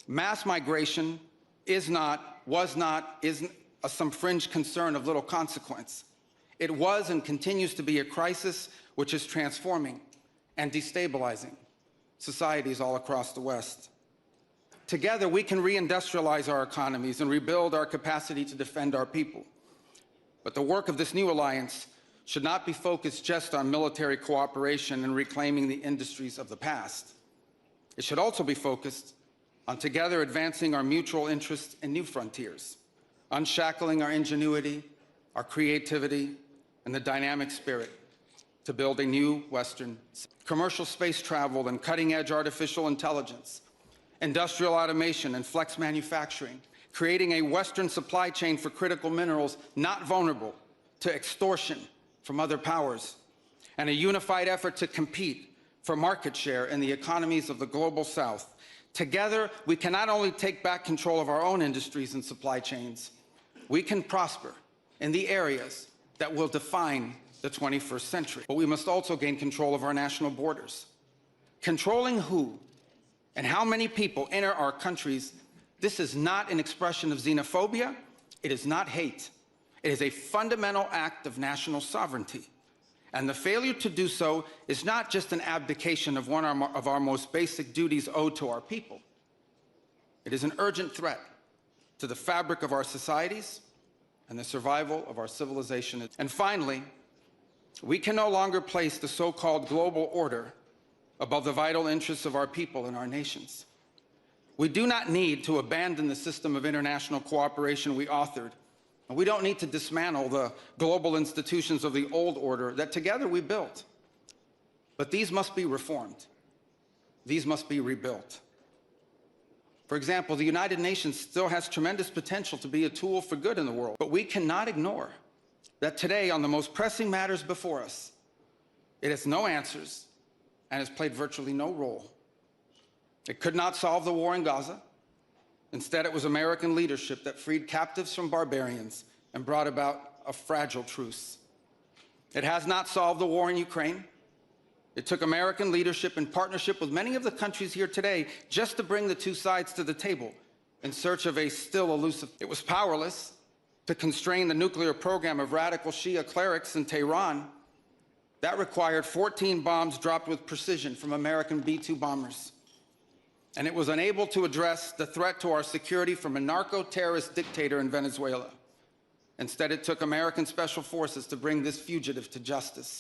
Mass migration is not, was not, isn't some fringe concern of little consequence. It was and continues to be a crisis which is transforming and destabilizing societies all across the West. Together, we can reindustrialize our economies and rebuild our capacity to defend our people. But the work of this new alliance should not be focused just on military cooperation and reclaiming the industries of the past. It should also be focused on together advancing our mutual interests in new frontiers, unshackling our ingenuity, our creativity, and the dynamic spirit to build a new Western commercial space travel and cutting-edge artificial intelligence, industrial automation and flex manufacturing, creating a Western supply chain for critical minerals not vulnerable to extortion from other powers, and a unified effort to compete for market share in the economies of the global South. Together, we can not only take back control of our own industries and supply chains, we can prosper in the areas that will define the 21st century. But we must also gain control of our national borders. Controlling who and how many people enter our countries, this is not an expression of xenophobia. It is not hate. It is a fundamental act of national sovereignty. And the failure to do so is not just an abdication of one of our most basic duties owed to our people. It is an urgent threat to the fabric of our societies and the survival of our civilization. And finally, we can no longer place the so-called global order above the vital interests of our people and our nations. We do not need to abandon the system of international cooperation we authored, and we don't need to dismantle the global institutions of the old order that together we built. But these must be reformed. These must be rebuilt. For example, the United Nations still has tremendous potential to be a tool for good in the world, but we cannot ignore that today, on the most pressing matters before us, it has no answers and has played virtually no role. It could not solve the war in Gaza. Instead, it was American leadership that freed captives from barbarians and brought about a fragile truce. It has not solved the war in Ukraine. It took American leadership in partnership with many of the countries here today just to bring the two sides to the table in search of a still elusive. It was powerless to constrain the nuclear program of radical Shia clerics in Tehran. That required 14 bombs dropped with precision from American B-2 bombers. And it was unable to address the threat to our security from a narco-terrorist dictator in Venezuela. Instead, it took American special forces to bring this fugitive to justice.